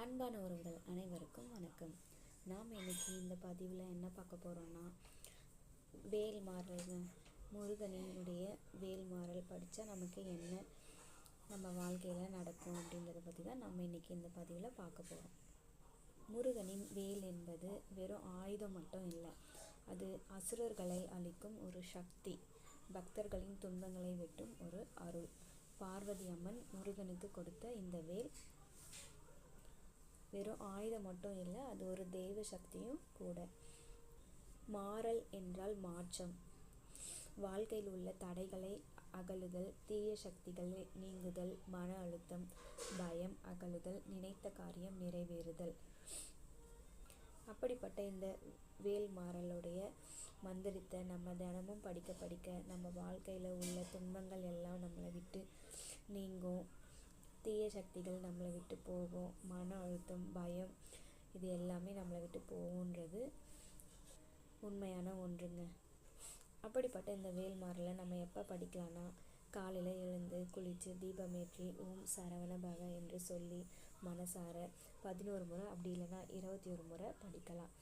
அன்பான உறவுகள் அனைவருக்கும் வணக்கம். நாம் இன்னைக்கு இந்த பதிவில் என்ன பார்க்க போகிறோன்னா, வேல் மாறல், முருகனினுடைய வேல் மாறல் படித்தா நமக்கு என்ன நம்ம வாழ்க்கையில் நடக்கும் அப்படின்றத பற்றி தான் நம்ம இன்றைக்கி இந்த பதிவில் பார்க்க போகிறோம். முருகனின் வேல் என்பது வெறும் ஆயுதம் மட்டும் இல்லை, அது அசுரர்களை அழிக்கும் ஒரு சக்தி, பக்தர்களின் துன்பங்களை வெட்டும் ஒரு அருள். பார்வதி அம்மன் முருகனுக்கு கொடுத்த இந்த வேல் வெறும் ஆயுதம் மட்டும் இல்லை, அது ஒரு தெய்வ சக்தியும் கூட. மாறல் என்றால் மாற்றம், வாழ்க்கையில் உள்ள தடைகளை அகலுதல், தீய சக்திகளை நீங்குதல், மன அழுத்தம், பயம் அகலுதல், நினைத்த காரியம் நிறைவேறுதல். அப்படிப்பட்ட இந்த வேல் மாறலுடைய மந்திரத்தை நம்ம தினமும் படிக்க நம்ம வாழ்க்கையில் உள்ள துன்பங்கள் எல்லாம் நம்மளை விட்டு நீங்கும், தீய சக்திகள் நம்மளை விட்டு போகும், மன அழுத்தம், பயம் இது எல்லாமே நம்மளை விட்டு போகுன்றது உண்மையான ஒன்றுங்க. அப்படிப்பட்ட இந்த வேல் மாறலை நம்ம எப்போ படிக்கலான்னா, காலையில் எழுந்து குளித்து தீபமேற்றி ஓம் சரவண பவ என்று சொல்லி மனசார 11 முறை, அப்படி இல்லைன்னா 21 முறை படிக்கலாம்.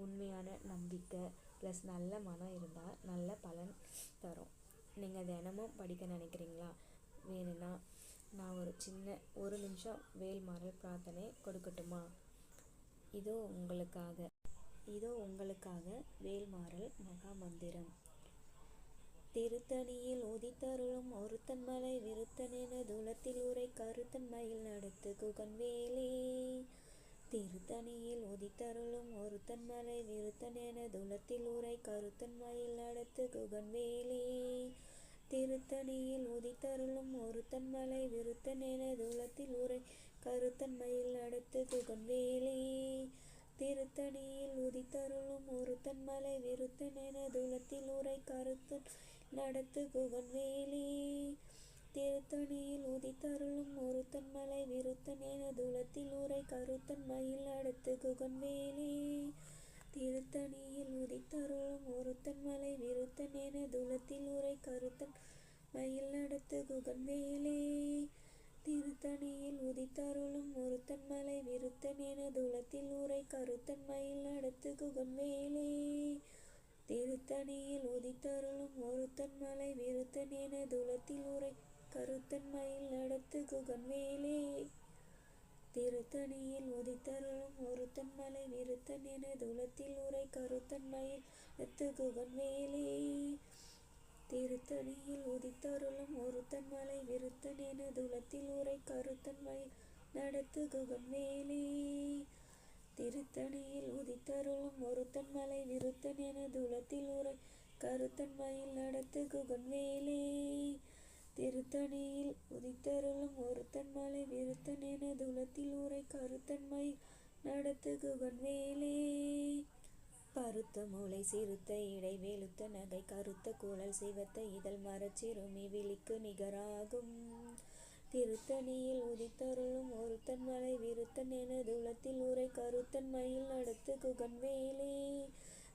உண்மையான நம்பிக்கை ப்ளஸ் நல்ல மனம் இருந்தால் நல்ல பலன் தரும். நீங்கள் தினமும் படிக்க நினைக்கிறீங்களா? வேணும்னா நான் ஒரு நிமிஷம் வேல் மாறல் பிரார்த்தனை கொடுக்கட்டுமா? இதோ உங்களுக்காக வேல் மாறல் மகா மந்திரம். திருத்தணியில் உதித்தருளும் ஒருத்தன் மலை விருத்தனென துலத்தில் உரை கருத்தன் மயில் நடத்து குகன் வேலே. திருத்தணியில் உதித்தருளும் ஒருத்தன் மலை விருத்தனென துலத்தில் உரை கருத்தன் மயில் நடத்து குகன் வேலே. திருத்தணியில் உதித்தருளும் ஒருத்தன் மலை விருத்தனென துலத்தில் உரை கருத்தன் மயில் நடத்து குகன் வேலே. திருத்தணியில் உதித்தருளும் ஒருத்தன் மலை விருத்தனென துலத்தில் உரை கருத்தன் நடத்து குகன் வேலே. திருத்தணியில் உதித்தருளும் ஒருத்தன் மலை விருத்தனென துலத்தில் உரை கருத்தன் மயில் நடத்து குகன் வேலே. திருத்தணியில் உதித்தருளும் ஒருத்தன் மலை விருத்தனென துலத்தில் உரை கருத்தன் மயில் நடத்து குகன் வேலே. திருத்தணியில் உதித்தருளும் ஒருத்தன் மலை விருத்தனென துலத்தில் உரை கருத்தன் மயில் நடத்து குகன் வேலே. திருத்தணியில் உதித்தருளும் ஒருத்தன் மலை விருத்தனென துலத்தில் உரை கருத்தன் மயில் நடத்து குகன் வேலே. திருத்தணியில் உதித்தருளும் ஒருத்தன் மலை விருத்தனென துலத்தில் உரை கருத்தன் மயில் நடத்து குகன் வேலே. திருத்தணியில் உதித்தருளும் ஒருத்தன் மலை விருத்தனென துலத்தில் உரை கருத்தன் மயில் நடத்து குகன் வேலே. திருத்தணியில் உதித்தருளும் ஒருத்தன் மலை விருத்தனென துலத்தில் உரை கருத்தன் மயில் நடத்து குகன் வேலே. திருத்தணியில் உதித்தருளும் ஒருத்தன் மலை விருத்தனென துலத்தில் உரை கருத்தன் மயில் நடத்து குகன் வேலே. பருத்த மூளை சிறுத்த இடை வெளுத்த நகை கருத்த குழல் சிவத்த இதழ் மரச்சிறுமி விழிக்கு நிகராகும். திருத்தணியில் உதித்தருளும் ஒருத்தன் மலை விருத்தனென துலத்தில் உரை கருத்தன் மயில் நடத்து குகன் வேலே.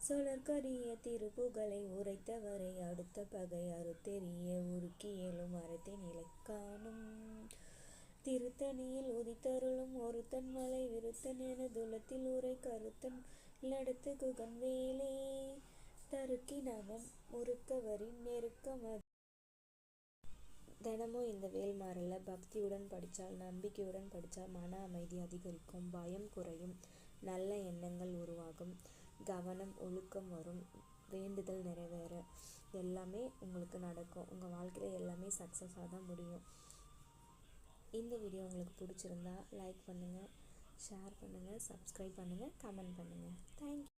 சொலற்கரிய திருப்புகழை உரைத்தவரை அடுத்த பகை அறுத்தெறிய உருக்கி எழும் அறத்தை நிலை காணும். திருத்தணியில் உதித்தருளும் ஒருத்தன் மலை விருத்தனென துலத்தில் உரை கருத்தன் நடத்து குகன் வேலே. தருக்கினவன் முறுக்கவரின் நெருக்கமது. தினமும் இந்த வேல் மாறலை பக்தியுடன் படித்தால், நம்பிக்கையுடன் படித்தால் மன அமைதி அதிகரிக்கும், பயம் குறையும், நல்ல எண்ணங்கள் உருவாகும், கவனம் ஒழுக்கம் வரும், வேண்டுதல் நிறைவேற எல்லாமே உங்களுக்கு நடக்கும். உங்கள் வாழ்க்கையில் எல்லாமே சக்ஸஸாக தான் முடியும். இந்த வீடியோ உங்களுக்கு பிடிச்சிருந்தா லைக் பண்ணுங்கள், ஷேர் பண்ணுங்கள், சப்ஸ்கிரைப் பண்ணுங்கள், கமெண்ட் பண்ணுங்கள். தேங்க்யூ.